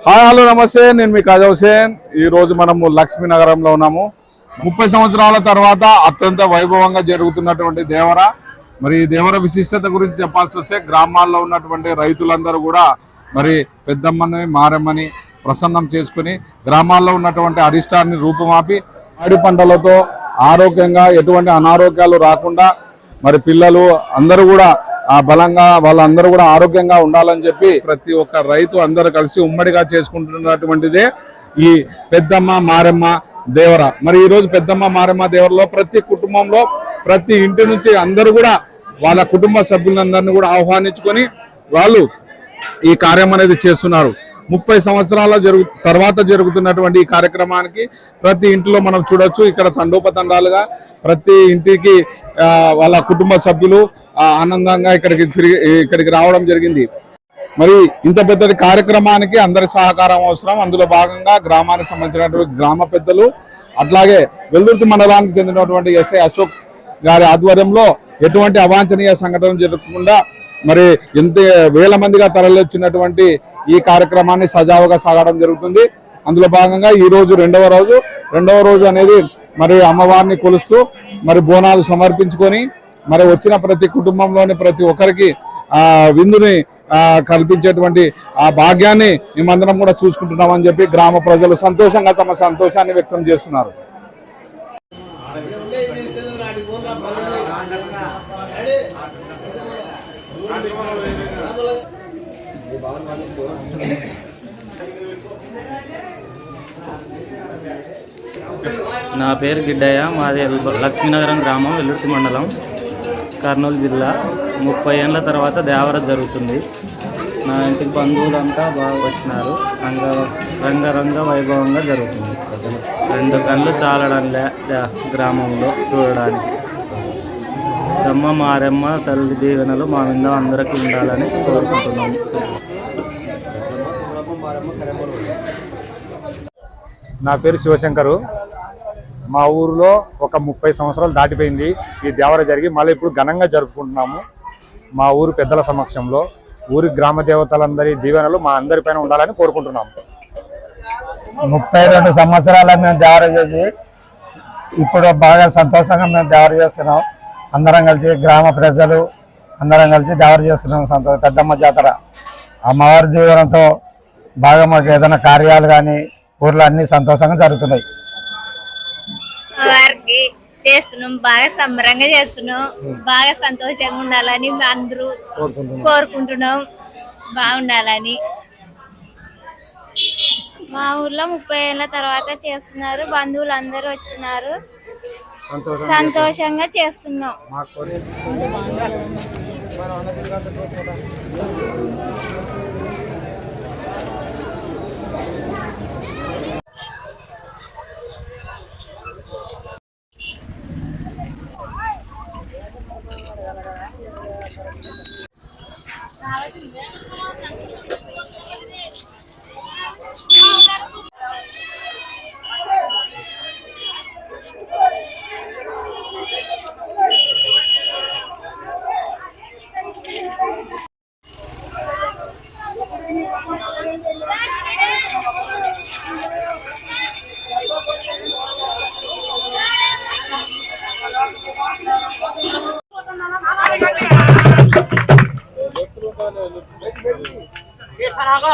Hi hello నమస్తే, నేను మీ కాజా హుసేన్. ఈ రోజు మనము లక్ష్మీనగరంలో ఉన్నాము. 30 సంవత్సరాల తర్వాత అత్యంత వైభవంగా జరుగుతున్నటువంటి దేవర. మరి ఈ దేవర విశిష్టత గురించి చెప్పాల్సి వస్తే, గ్రామాల్లో ఉన్నటువంటి రైతులందరూ కూడా మరి పెద్దమ్మని మారమ్మని ప్రసన్నం చేసుకుని గ్రామాల్లో ఉన్నటువంటి అరిష్టాన్ని రూపుమాపి ఆడి పంటలతో ఆరోగ్యంగా ఎటువంటి అనారోగ్యాలు రాకుండా మరి పిల్లలు అందరూ కూడా బలంగా వాళ్ళందరూ కూడా ఆరోగ్యంగా ఉండాలని చెప్పి ప్రతి ఒక్క రైతు అందరూ కలిసి ఉమ్మడిగా చేసుకుంటున్నటువంటిదే ఈ పెద్దమ్మ మారెమ్మ దేవర. మరి ఈ రోజు పెద్దమ్మ మారెమ్మ దేవరలో ప్రతి కుటుంబంలో ప్రతి ఇంటి నుంచి అందరూ కూడా వాళ్ళ కుటుంబ సభ్యులందరినీ కూడా ఆహ్వానించుకొని వాళ్ళు ఈ కార్యం అనేది చేస్తున్నారు. 30 సంవత్సరాల తర్వాత జరుగుతున్నటువంటి ఈ కార్యక్రమానికి ప్రతి ఇంటిలో మనం చూడొచ్చు. ఇక్కడ తండోపతండాలుగా ప్రతి ఇంటికి వాళ్ళ కుటుంబ సభ్యులు ఆనందంగా ఇక్కడికి రావడం జరిగింది. మరి ఇంత పెద్దటి కార్యక్రమానికి అందరి సహకారం అవసరం. అందులో భాగంగా గ్రామానికి సంబంధించినటువంటి గ్రామ పెద్దలు, అట్లాగే వెల్దుర్తి మండలానికి చెందినటువంటి ఎస్ఐ అశోక్ గారి ఆధ్వర్యంలో ఎటువంటి అవాంఛనీయ సంఘటనలు జరగకుండా మరి ఎంత వేల మందిగా తరలివచ్చినటువంటి ఈ కార్యక్రమాన్ని సజావుగా సాగడం జరుగుతుంది. అందులో భాగంగా ఈ రోజు రెండవ రోజు అనేది మరి అమ్మవారిని కొలుస్తూ మరి బోనాలు సమర్పించుకొని మరి వచ్చిన ప్రతి కుటుంబంలోని ప్రతి ఒక్కరికి విందుని కల్పించేటువంటి ఆ భాగ్యాన్ని మేమందరం కూడా చూసుకుంటున్నామని చెప్పి గ్రామ ప్రజలు సంతోషంగా తమ సంతోషాన్ని వ్యక్తం చేస్తున్నారు. నా పేరు గిడ్డయ్య. మాది లక్ష్మీనగరం గ్రామం, వెల్లుర్తి మండలం, కర్నూలు జిల్లా. 30 ఏళ్ళ తర్వాత దేవర జరుగుతుంది. నా ఇంటికి బంధువులంతా బాగా వచ్చినారు. రంగరంగ వైభవంగా జరుగుతుంది. 2 కళ్ళు చాలడంలే గ్రామంలో చూడడానికి. అమ్మ మారెమ్మ తల్లి దీవెనలు మా మీద అందరికీ ఉండాలని కోరుకుంటున్నాము. నా పేరు శివశంకరు. మా ఊరిలో ఒక 30 సంవత్సరాలు దాటిపోయింది ఈ దేవర జరిగి. మళ్ళీ ఇప్పుడు ఘనంగా జరుపుకుంటున్నాము. మా ఊరు పెద్దల సమక్షంలో ఊరి గ్రామ దేవతలందరి దీవెనలు మా అందరిపైన ఉండాలని కోరుకుంటున్నాము. 32 సంవత్సరాల మేము దేవర చేసి ఇప్పుడు బాగా సంతోషంగా మేము దేవర చేస్తున్నాం. అందరం కలిసి గ్రామ ప్రజలు అందరం కలిసి దేవర చేస్తున్నాం. పెద్దమ్మ జాతర అమ్మవారి దీవెనతో బాగా మాకు ఏదైనా కార్యాలు కానీ ఊర్లో అన్ని సంతోషంగా జరుగుతున్నాయి. వారికి చేస్తున్నాం, బాగా సంబరంగా చేస్తున్నాం. బాగా సంతోషంగా ఉండాలని అందరూ కోరుకుంటున్నాం. బాగుండాలని మా ఊర్లో 30 ఏళ్ళ తర్వాత చేస్తున్నారు. బంధువులు అందరూ వచ్చినారు. సంతోషంగా చేస్తున్నాం. Ada.